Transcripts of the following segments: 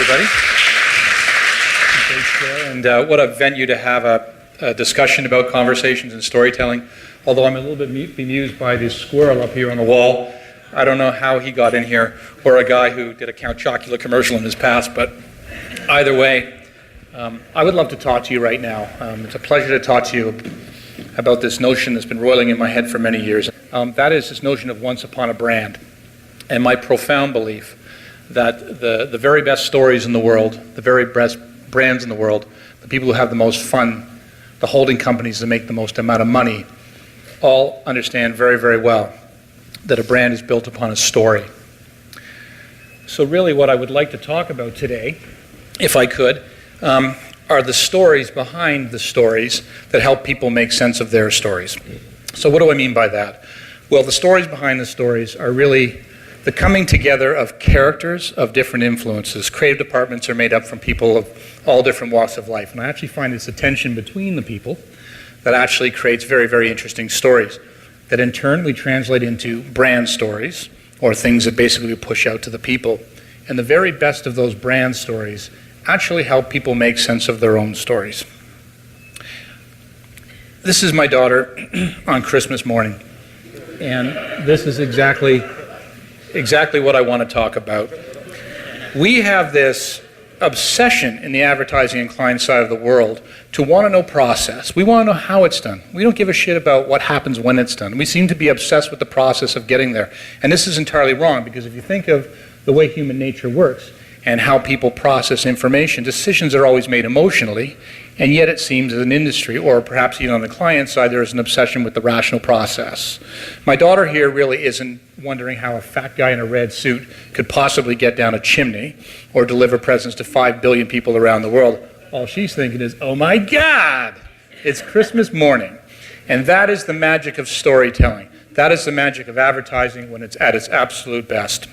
everybody. And what a venue to have a discussion about conversations and storytelling. Although I'm a little bit bemused by this squirrel up here on the wall. I don't know how he got in here, or a guy who did a Count Chocula commercial in his past, but either way, I would love to talk to you right now. It's a pleasure to talk to you about this notion that's been roiling in my head for many years. That is this notion of once upon a brand, and my profound belief that the very best stories in the world, the very best brands in the world, the people who have the most fun, the holding companies that make the most amount of money, all understand very, very well that a brand is built upon a story. So really what I would like to talk about today, if I could, are the stories behind the stories that help people make sense of their stories. So what do I mean by that? Well, the stories behind the stories are really the coming together of characters of different influences. Creative departments are made up from people of all different walks of life. And I actually find it's a tension between the people that actually creates very, very interesting stories that in turn we translate into brand stories, or things that basically we push out to the people. And the very best of those brand stories actually help people make sense of their own stories. This is my daughter on Christmas morning. And this is exactly what I want to talk about. We have this obsession in the advertising and client side of the world to want to know process. We want to know how it's done. We don't give a shit about what happens when it's done. We seem to be obsessed with the process of getting there. And this is entirely wrong, because if you think of the way human nature works and how people process information, decisions are always made emotionally, and yet it seems as an industry, or perhaps even on the client side, there is an obsession with the rational process. My daughter here really isn't wondering how a fat guy in a red suit could possibly get down a chimney or deliver presents to 5 billion people around the world. All she's thinking is, oh my God, it's Christmas morning. And that is the magic of storytelling. That is the magic of advertising when it's at its absolute best.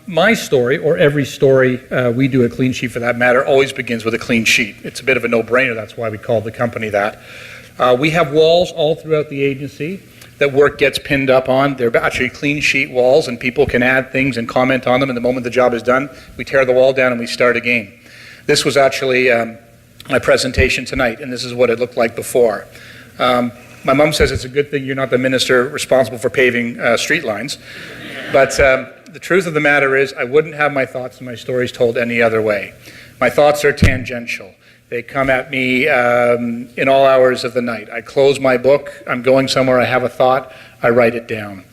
My story, or every story we do at Cleansheet for that matter, always begins with a clean sheet. It's a bit of a no-brainer. That's why we call the company that. We have walls all throughout the agency that work gets pinned up on. They're actually clean sheet walls, and people can add things and comment on them, and the moment the job is done, we tear the wall down and we start again. This was actually my presentation tonight, and this is what it looked like before. My mom says it's a good thing you're not the minister responsible for paving street lines, but the truth of the matter is I wouldn't have my thoughts and my stories told any other way. My thoughts are tangential. They come at me in all hours of the night. I close my book, I'm going somewhere, I have a thought, I write it down.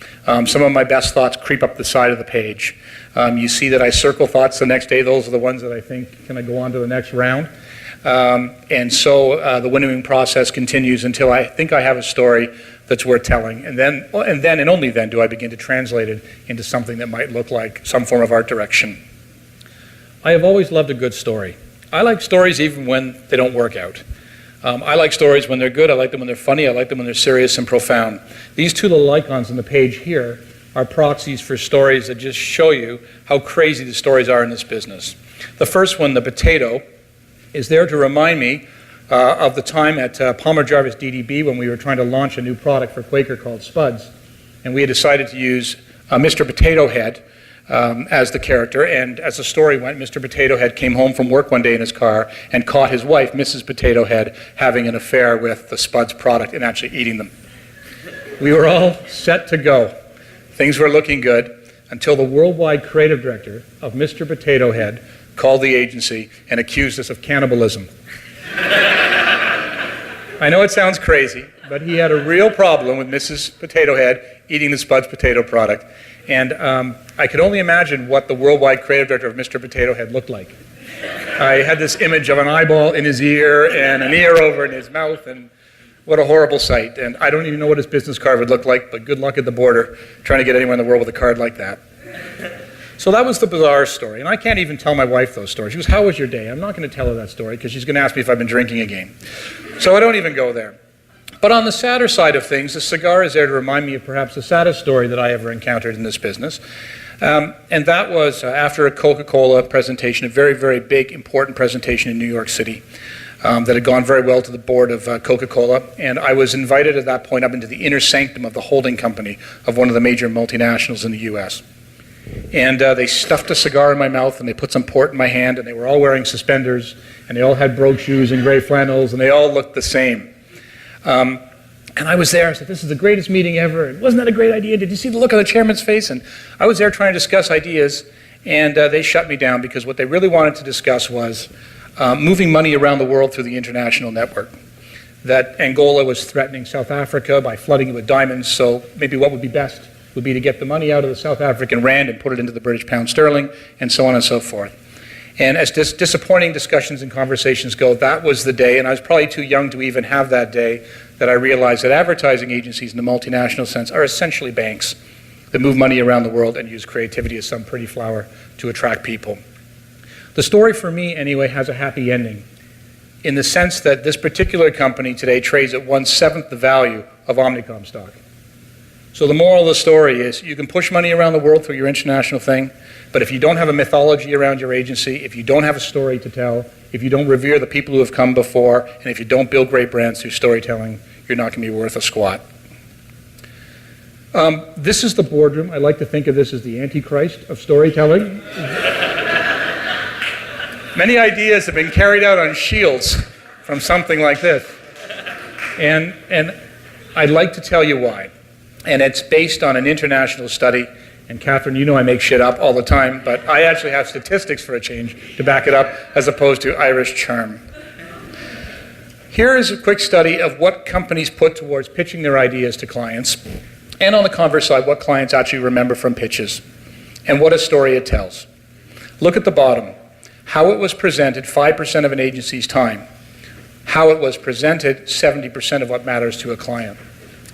Some of my best thoughts creep up the side of the page. You see that I circle thoughts the next day. Those are the ones that I think, can I go on to the next round? And so the winnowing process continues until I think I have a story that's worth telling. And then and only then do I begin to translate it into something that might look like some form of art direction. I have always loved a good story. I like stories even when they don't work out. I like stories when they're good. I like them when they're funny. I like them when they're serious and profound. These two little icons on the page here are proxies for stories that just show you how crazy the stories are in this business. The first one, the potato, is there to remind me of the time at Palmer Jarvis DDB when we were trying to launch a new product for Quaker called Spuds. And we had decided to use Mr. Potato Head as the character. And as the story went, Mr. Potato Head came home from work one day in his car and caught his wife, Mrs. Potato Head, having an affair with the Spuds product and actually eating them. We were all set to go. Things were looking good until the worldwide creative director of Mr. Potato Head called the agency and accused us of cannibalism. I know it sounds crazy, but he had a real problem with Mrs. Potato Head eating the Spuds potato product. And I could only imagine what the worldwide creative director of Mr. Potato Head looked like. I had this image of an eyeball in his ear and an ear over in his mouth, and what a horrible sight. And I don't even know what his business card would look like, but good luck at the border trying to get anywhere in the world with a card like that. So that was the bizarre story, and I can't even tell my wife those stories. She goes, how was your day? I'm not going to tell her that story because she's going to ask me if I've been drinking again. So I don't even go there. But on the sadder side of things, the cigar is there to remind me of perhaps the saddest story that I ever encountered in this business. And that was after a Coca-Cola presentation, a very, very big, important presentation in New York City that had gone very well to the board of Coca-Cola. And I was invited at that point up into the inner sanctum of the holding company of one of the major multinationals in the U.S. And they stuffed a cigar in my mouth, and they put some port in my hand, and they were all wearing suspenders, and they all had brogue shoes and gray flannels, and they all looked the same. And I was there. I said, this is the greatest meeting ever. And wasn't that a great idea? Did you see the look on the chairman's face? And I was there trying to discuss ideas, and they shut me down because what they really wanted to discuss was moving money around the world through the international network. That Angola was threatening South Africa by flooding it with diamonds, so maybe what would be best would be to get the money out of the South African rand and put it into the British pound sterling, and so on and so forth. And as disappointing discussions and conversations go, that was the day, and I was probably too young to even have that day, that I realized that advertising agencies in the multinational sense are essentially banks that move money around the world and use creativity as some pretty flower to attract people. The story for me, anyway, has a happy ending in the sense that this particular company today trades at 1/7 the value of Omnicom stock. So the moral of the story is you can push money around the world through your international thing, but if you don't have a mythology around your agency, if you don't have a story to tell, if you don't revere the people who have come before, and if you don't build great brands through storytelling, you're not going to be worth a squat. This is the boardroom. I like to think of this as the Antichrist of storytelling. Many ideas have been carried out on shields from something like this. And I'd like to tell you why. And it's based on an international study. And Catherine, you know I make shit up all the time, but I actually have statistics for a change to back it up as opposed to Irish charm. Here is a quick study of what companies put towards pitching their ideas to clients, and on the converse side, what clients actually remember from pitches, and what a story it tells. Look at the bottom. How it was presented, 5% of an agency's time. How it was presented, 70% of what matters to a client.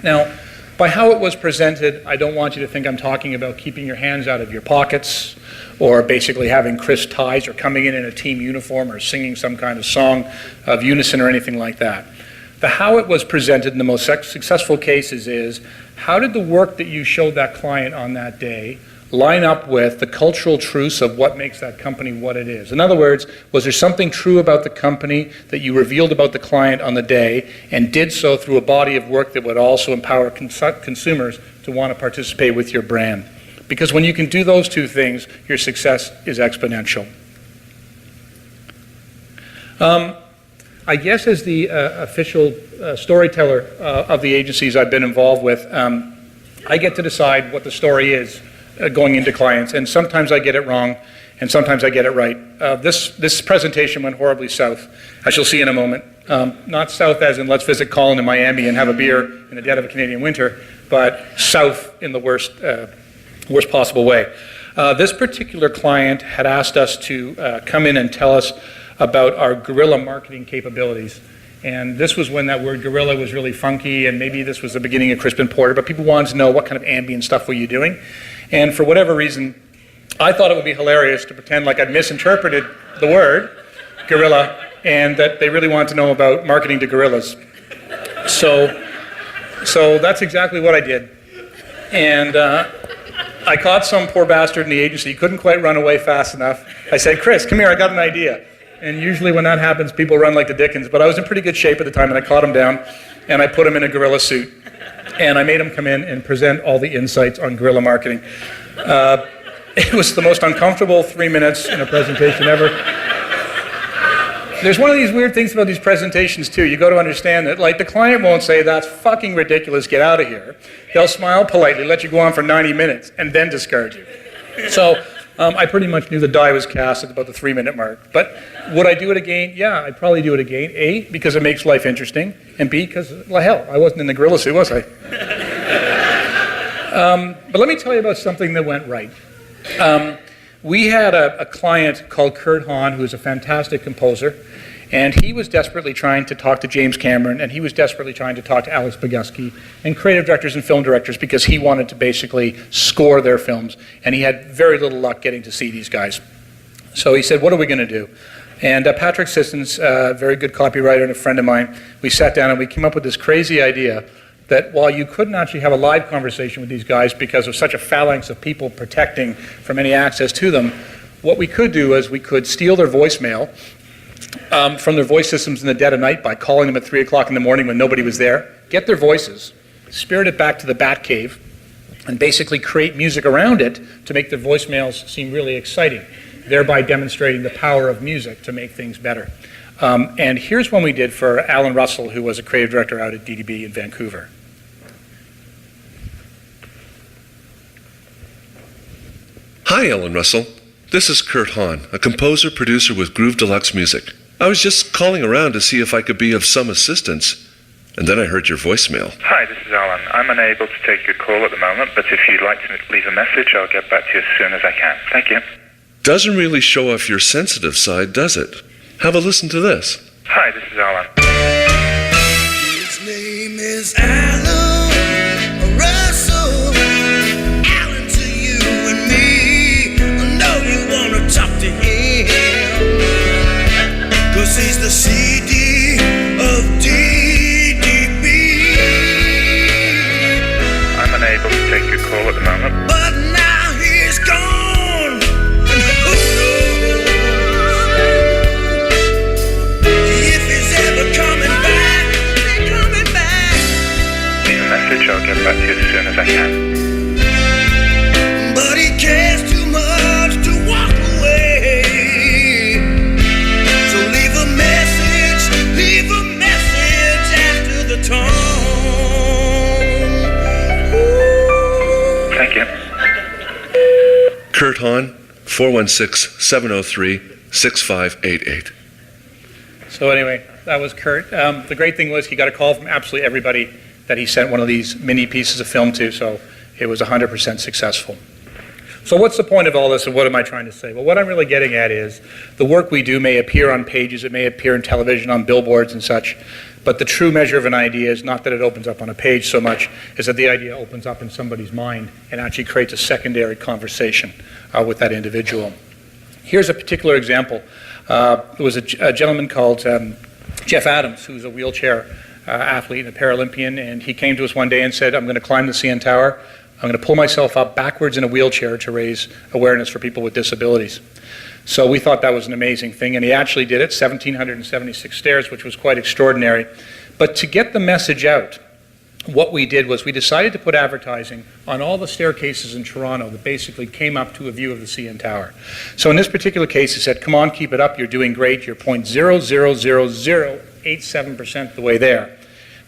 Now, by how it was presented, I don't want you to think I'm talking about keeping your hands out of your pockets or basically having crisp ties or coming in a team uniform or singing some kind of song of unison or anything like that. The how it was presented in the most successful cases is how did the work that you showed that client on that day line up with the cultural truths of what makes that company what it is? In other words, was there something true about the company that you revealed about the client on the day and did so through a body of work that would also empower consumers to want to participate with your brand? Because when you can do those two things, your success is exponential. I guess as the official storyteller of the agencies I've been involved with, I get to decide what the story is going into clients, and sometimes I get it wrong, and sometimes I get it right. This presentation went horribly south, as you'll see in a moment. Not south as in let's visit Colin in Miami and have a beer in the dead of a Canadian winter, but south in the worst possible way. This particular client had asked us to come in and tell us about our guerrilla marketing capabilities. And this was when that word guerrilla was really funky, and maybe this was the beginning of Crispin Porter, but people wanted to know what kind of ambient stuff were you doing. And for whatever reason, I thought it would be hilarious to pretend like I'd misinterpreted the word, guerrilla, and that they really wanted to know about marketing to gorillas. So that's exactly what I did. And I caught some poor bastard in the agency. He couldn't quite run away fast enough. I said, Chris, come here, I got an idea. And usually when that happens, people run like the dickens. But I was in pretty good shape at the time, and I caught him down, and I put him in a gorilla suit. And I made him come in and present all the insights on guerrilla marketing. It was the most uncomfortable 3 minutes in a presentation ever. There's one of these weird things about these presentations, too. You got to understand that, like, the client won't say, that's fucking ridiculous, get out of here. They'll smile politely, let you go on for 90 minutes, and then discard you. So I pretty much knew the die was cast at about the 3-minute mark. But would I do it again? Yeah, I'd probably do it again. A, because it makes life interesting, and B, because, well, hell, I wasn't in the gorilla suit, was I? But let me tell you about something that went right. We had a client called Kurt Hahn, who is a fantastic composer, and he was desperately trying to talk to James Cameron, and he was desperately trying to talk to Alex Bogusky, and creative directors and film directors, because he wanted to basically score their films, and he had very little luck getting to see these guys. So he said, what are we going to do? And Patrick Sissons, a very good copywriter and a friend of mine, we sat down and we came up with this crazy idea that while you couldn't actually have a live conversation with these guys because of such a phalanx of people protecting from any access to them, what we could do is we could steal their voicemail from their voice systems in the dead of night by calling them at 3 o'clock in the morning when nobody was there, get their voices, spirit it back to the Bat Cave, and basically create music around it to make the voicemails seem really exciting, thereby demonstrating the power of music to make things better. And here's one we did for Alan Russell, who was a creative director out at DDB in Vancouver. Hi, Alan Russell. This is Kurt Hahn, a composer, producer with Groove Deluxe Music. I was just calling around to see if I could be of some assistance, and then I heard your voicemail. Hi, this is Alan. I'm unable to take your call at the moment, but if you'd like to leave a message, I'll get back to you as soon as I can. Thank you. Doesn't really show off your sensitive side, does it? Have a listen to this. Hi, this is Alan. His name is Alan Russell. Alan to you and me. I know you want to talk to him, 'cause he's the CD of DDB. I'm unable to take your call at the moment. But now he's gone, and who knows if he's ever coming back. Leave a message, I'll get back to you as soon as I can. But he cares too much to walk away. So leave a message after the tone. Thank you. Kurt Hahn, 416-703-6588. So anyway, that was Kurt. The great thing was he got a call from absolutely everybody that he sent one of these mini pieces of film to, so it was 100% successful. So what's the point of all this, and what am I trying to say? Well, what I'm really getting at is the work we do may appear on pages, it may appear in television, on billboards and such, but the true measure of an idea is not that it opens up on a page so much as that the idea opens up in somebody's mind and actually creates a secondary conversation with that individual. Here's a particular example. There was a gentleman called Jeff Adams, who's a wheelchair athlete and a Paralympian, and he came to us one day and said, I'm going to climb the CN Tower. I'm going to pull myself up backwards in a wheelchair to raise awareness for people with disabilities. So we thought that was an amazing thing, and he actually did it, 1,776 stairs, which was quite extraordinary. But to get the message out, what we did was we decided to put advertising on all the staircases in Toronto that basically came up to a view of the CN Tower. So in this particular case, it said, come on, keep it up, you're doing great, you're 0.00087% the way there,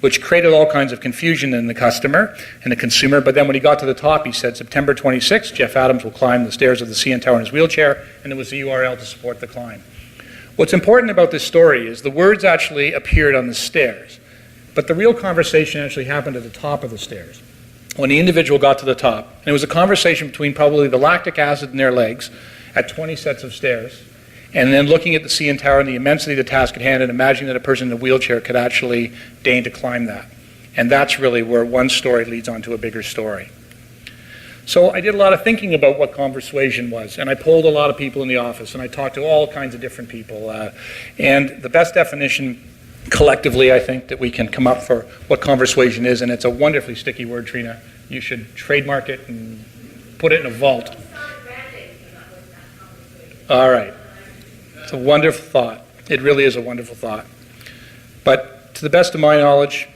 which created all kinds of confusion in the customer and the consumer. But then when he got to the top, he said, September 26th, Jeff Adams will climb the stairs of the CN Tower in his wheelchair, and there was the URL to support the climb. What's important about this story is the words actually appeared on the stairs, but the real conversation actually happened at the top of the stairs. When the individual got to the top, and it was a conversation between probably the lactic acid in their legs at 20 sets of stairs, and then looking at the CN Tower and the immensity of the task at hand and imagining that a person in a wheelchair could actually deign to climb that. And that's really where one story leads on to a bigger story. So I did a lot of thinking about what conversation was, and I polled a lot of people in the office, and I talked to all kinds of different people. And the best definition collectively, I think, that we can come up for what conversation is, and it's a wonderfully sticky word, Trina. You should trademark it and put it in a vault. All right. It's a wonderful thought. It really is a wonderful thought. But to the best of my knowledge,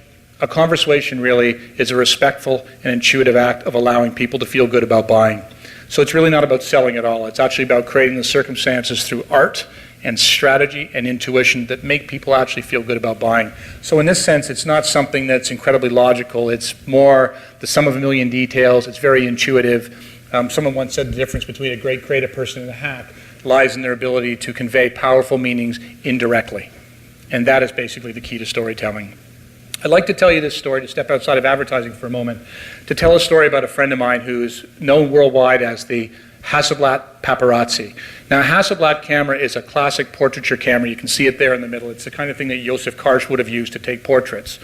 a conversation really is a respectful and intuitive act of allowing people to feel good about buying. So it's really not about selling at all. It's actually about creating the circumstances through art and strategy and intuition that make people actually feel good about buying. So in this sense, it's not something that's incredibly logical. It's more the sum of a million details. It's very intuitive. Someone once said the difference between a great creative person and a hack lies in their ability to convey powerful meanings indirectly. And that is basically the key to storytelling. I'd like to tell you this story, to step outside of advertising for a moment, to tell a story about a friend of mine who's known worldwide as the Hasselblad paparazzi. Now, a Hasselblad camera is a classic portraiture camera. You can see it there in the middle. It's the kind of thing that Joseph Karsh would have used to take portraits.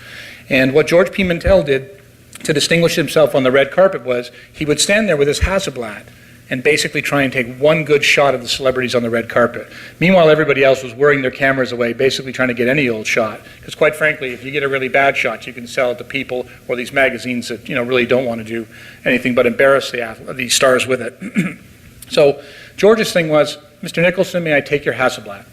And what George P. Mantell did to distinguish himself on the red carpet was he would stand there with his Hasselblad and basically try and take one good shot of the celebrities on the red carpet. Meanwhile, everybody else was whirring their cameras away, basically trying to get any old shot. Because quite frankly, if you get a really bad shot, you can sell it to people or these magazines that really don't want to do anything but embarrass the stars with it. So George's thing was, Mr. Nicholson, may I take your Hasselblad?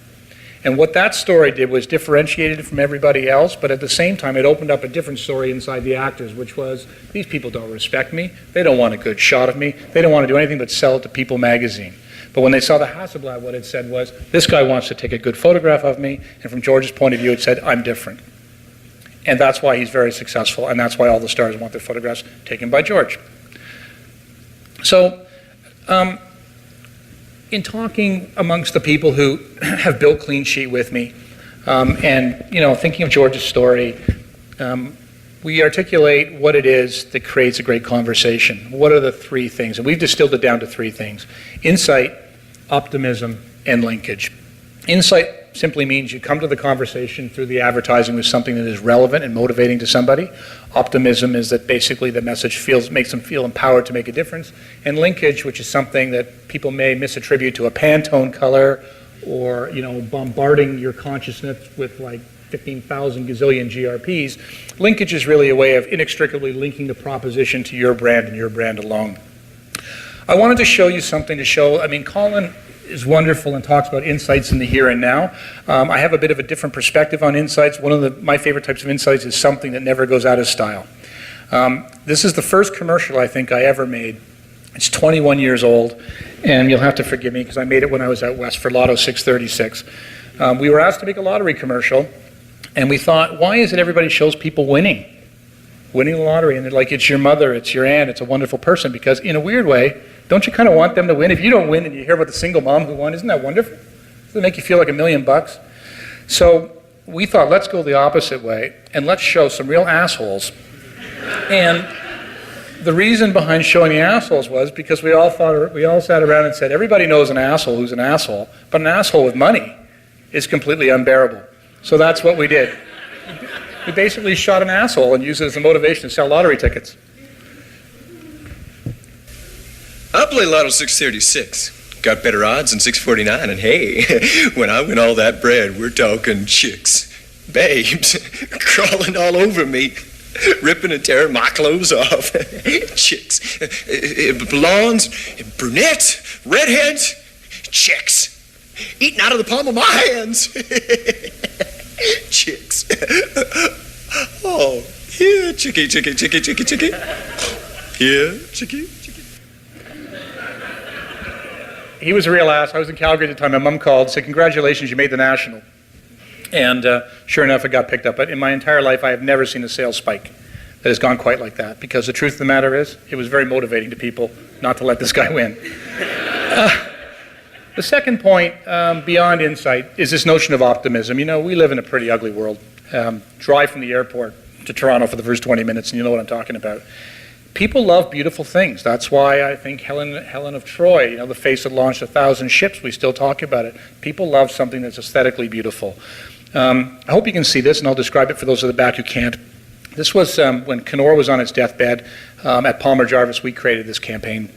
And what that story did was differentiated it from everybody else, but at the same time it opened up a different story inside the actors, which was, these people don't respect me, they don't want a good shot of me, they don't want to do anything but sell it to People magazine. But when they saw the Hasselblad, what it said was, this guy wants to take a good photograph of me, and from George's point of view it said, I'm different. And that's why he's very successful, and that's why all the stars want their photographs taken by George. So, in talking amongst the people who have built Cleansheet with me, and thinking of George's story, we articulate what it is that creates a great conversation. What are the three things? And we've distilled it down to three things: insight, optimism, and linkage. Insight simply means you come to the conversation through the advertising with something that is relevant and motivating to somebody. Optimism is that basically the message makes them feel empowered to make a difference. And linkage, which is something that people may misattribute to a Pantone color, or bombarding your consciousness with like 15,000 gazillion GRPs. Linkage is really a way of inextricably linking the proposition to your brand and your brand alone. I wanted to show you something to show, Colin is wonderful and talks about insights in the here and now. I have a bit of a different perspective on insights. One of my favorite types of insights is something that never goes out of style. This is the first commercial I think I ever made. It's 21 years old, and you'll have to forgive me because I made it when I was out west for Lotto 636. We were asked to make a lottery commercial, and we thought, why is it everybody shows people winning the lottery? And they're like, it's your mother, it's your aunt, it's a wonderful person, because in a weird way, don't you kind of want them to win? If you don't win and you hear about the single mom who won, isn't that wonderful? Doesn't it make you feel like $1 million? So we thought, let's go the opposite way, and let's show some real assholes. And the reason behind showing the assholes was because we all sat around and said, everybody knows an asshole who's an asshole, but an asshole with money is completely unbearable. So that's what we did. We basically shot an asshole and used it as a motivation to sell lottery tickets. I play Lotto 636. Got better odds than 649, and hey, when I win all that bread, we're talking chicks, babes, crawling all over me, ripping and tearing my clothes off. Chicks, blondes, brunettes, redheads, chicks, eating out of the palm of my hands. Chicks. Oh, here, chickie, chickie, chickie, chickie, chickie. Here, chickie. He was a real ass. I was in Calgary at the time. My mom called, said, congratulations, you made the National. And sure enough, it got picked up. But in my entire life, I have never seen a sales spike that has gone quite like that. Because the truth of the matter is, it was very motivating to people not to let this guy win. The second point, beyond insight, is this notion of optimism. We live in a pretty ugly world. Drive from the airport to Toronto for the first 20 minutes, and you know what I'm talking about. People love beautiful things. That's why I think Helen of Troy, the face that launched 1,000 ships, we still talk about it. People love something that's aesthetically beautiful. I hope you can see this, and I'll describe it for those at the back who can't. This was when Kenora was on its deathbed. At Palmer Jarvis, we created this campaign.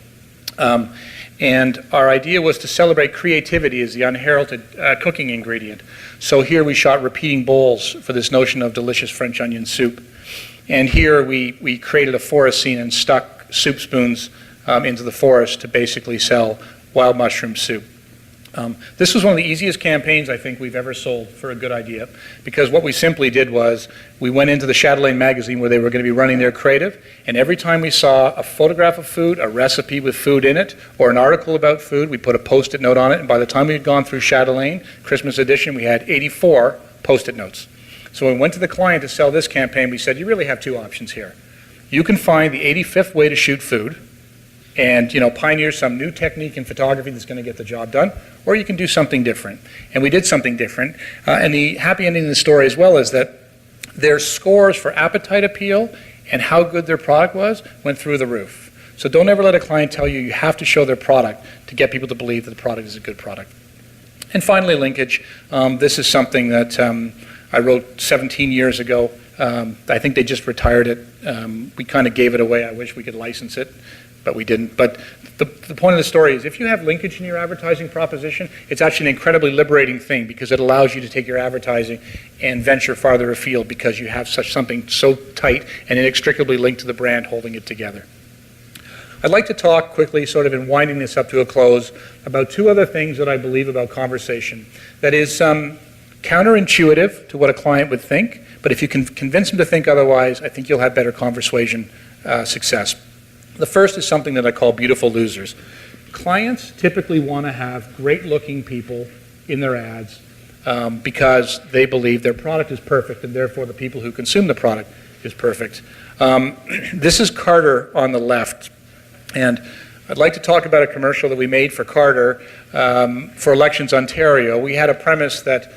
And our idea was to celebrate creativity as the unheralded cooking ingredient. So here we shot repeating bowls for this notion of delicious French onion soup. And here we created a forest scene and stuck soup spoons into the forest to basically sell wild mushroom soup. This was one of the easiest campaigns I think we've ever sold for a good idea, because what we simply did was we went into the Chatelaine magazine where they were going to be running their creative, and every time we saw a photograph of food, a recipe with food in it, or an article about food, we put a Post-it note on it, and by the time we had gone through Chatelaine, Christmas edition, we had 84 Post-it notes. So when we went to the client to sell this campaign, we said, you really have two options here. You can find the 85th way to shoot food, and pioneer some new technique in photography that's going to get the job done, or you can do something different. And we did something different. And the happy ending of the story as well is that their scores for appetite appeal and how good their product was went through the roof. So don't ever let a client tell you have to show their product to get people to believe that the product is a good product. And finally, linkage. This is something that I wrote 17 years ago. I think they just retired it. We kind of gave it away. I wish we could license it, but we didn't. But the point of the story is if you have linkage in your advertising proposition, it's actually an incredibly liberating thing because it allows you to take your advertising and venture farther afield because you have something so tight and inextricably linked to the brand holding it together. I'd like to talk quickly, sort of in winding this up to a close, about two other things that I believe about conversation. That is, counterintuitive to what a client would think, but if you can convince them to think otherwise, I think you'll have better conversation success. The first is something that I call beautiful losers. Clients typically want to have great-looking people in their ads because they believe their product is perfect, and therefore the people who consume the product is perfect. This is Carter on the left, and I'd like to talk about a commercial that we made for Carter for Elections Ontario. We had a premise that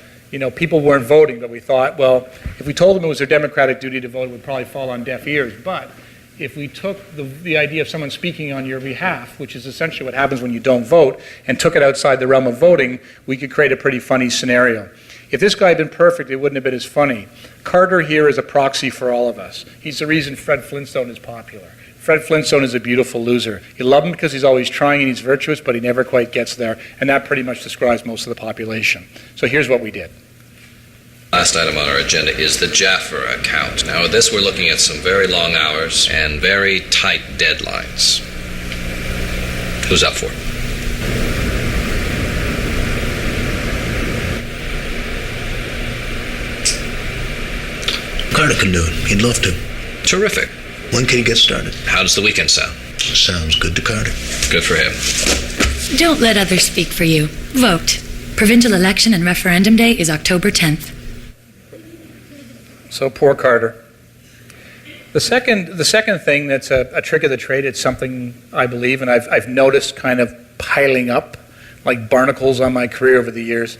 people weren't voting, but we thought, well, if we told them it was their democratic duty to vote, it would probably fall on deaf ears. But if we took the idea of someone speaking on your behalf, which is essentially what happens when you don't vote, and took it outside the realm of voting, we could create a pretty funny scenario. If this guy had been perfect, it wouldn't have been as funny. Carter here is a proxy for all of us. He's the reason Fred Flintstone is popular. Fred Flintstone is a beautiful loser. You love him because he's always trying and he's virtuous, but he never quite gets there, and that pretty much describes most of the population. So here's what we did. Last item on our agenda is the Jaffer account. Now, with this, we're looking at some very long hours and very tight deadlines. Who's up for it? Carter can do it. He'd love to. Terrific. When can he get started? How does the weekend sound? Sounds good to Carter. Good for him. Don't let others speak for you. Vote. Provincial election and referendum day is October 10th. So poor Carter. The second thing that's a trick of the trade, it's something I believe, and I've noticed kind of piling up like barnacles on my career over the years,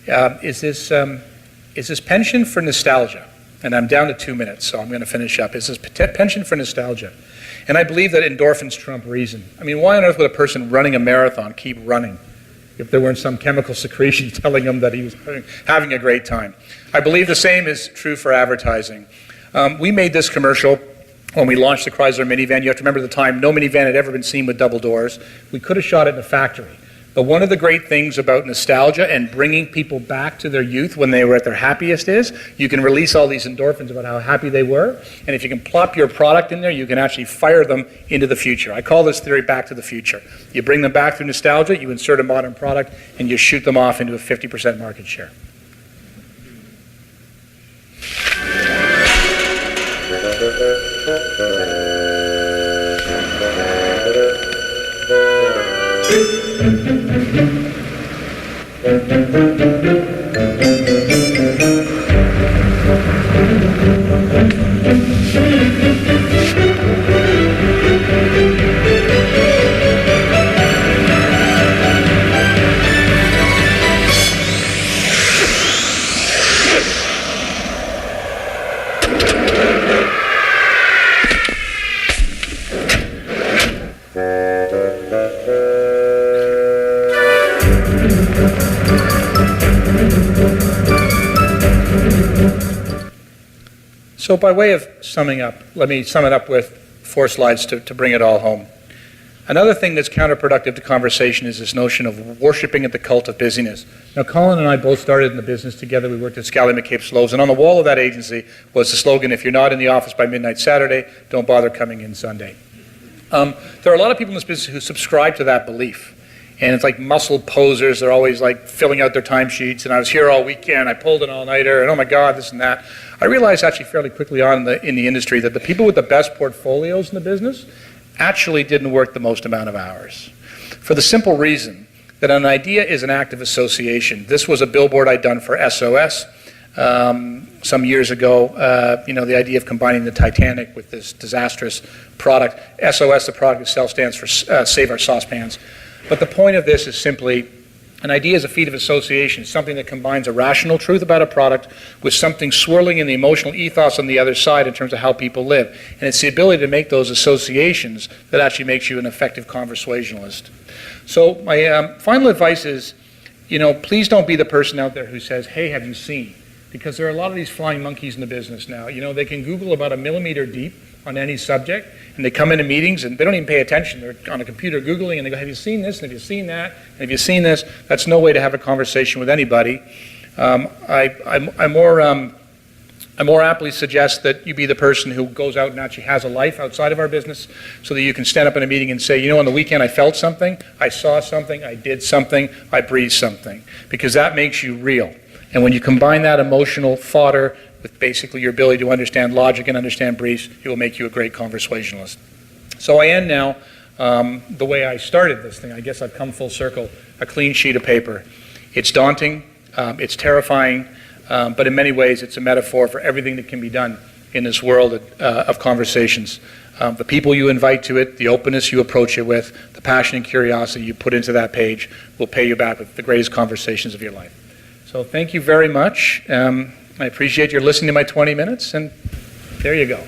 is this penchant for nostalgia. And I'm down to 2 minutes, so I'm going to finish up. It's this penchant for nostalgia. And I believe that endorphins trump reason. I mean, why on earth would a person running a marathon keep running if there weren't some chemical secretion telling him that he was having a great time? I believe the same is true for advertising. We made this commercial when we launched the Chrysler minivan. You have to remember the time no minivan had ever been seen with double doors. We could have shot it in a factory. But one of the great things about nostalgia and bringing people back to their youth when they were at their happiest is you can release all these endorphins about how happy they were. And if you can plop your product in there, you can actually fire them into the future. I call this theory back to the future. You bring them back through nostalgia, you insert a modern product, and you shoot them off into a 50% market share. So by way of summing up, let me sum it up with 4 slides to bring it all home. Another thing that's counterproductive to conversation is this notion of worshiping at the cult of busyness. Now, Colin and I both started in the business together. We worked at Scally McCabe Sloves, and on the wall of that agency was the slogan, if you're not in the office by midnight Saturday, don't bother coming in Sunday. There are a lot of people in this business who subscribe to that belief. And it's like muscle posers. They're always like filling out their timesheets. And I was here all weekend. I pulled an all-nighter. And oh my God, this and that. I realized actually fairly quickly on in the industry that the people with the best portfolios in the business actually didn't work the most amount of hours. For the simple reason that an idea is an act of association. This was a billboard I'd done for SOS some years ago. The idea of combining the Titanic with this disastrous product. SOS, the product itself, stands for Save Our Saucepans. But the point of this is simply, an idea is a feat of association, something that combines a rational truth about a product with something swirling in the emotional ethos on the other side in terms of how people live. And it's the ability to make those associations that actually makes you an effective conversationalist. So my final advice is, please don't be the person out there who says, hey, have you seen? Because there are a lot of these flying monkeys in the business now. They can Google about a millimeter deep on any subject, and they come into meetings and they don't even pay attention. They're on a computer Googling and they go, have you seen this? And have you seen that? And have you seen this? That's no way to have a conversation with anybody. I more aptly suggest that you be the person who goes out and actually has a life outside of our business so that you can stand up in a meeting and say, on the weekend I felt something, I saw something, I did something, I breathed something. Because that makes you real. And when you combine that emotional fodder with basically your ability to understand logic and understand briefs, it will make you a great conversationalist. So I end now the way I started this thing. I guess I've come full circle, a clean sheet of paper. It's daunting, it's terrifying, but in many ways it's a metaphor for everything that can be done in this world of conversations. The people you invite to it, the openness you approach it with, the passion and curiosity you put into that page will pay you back with the greatest conversations of your life. So thank you very much. I appreciate your listening to my 20 minutes, and there you go.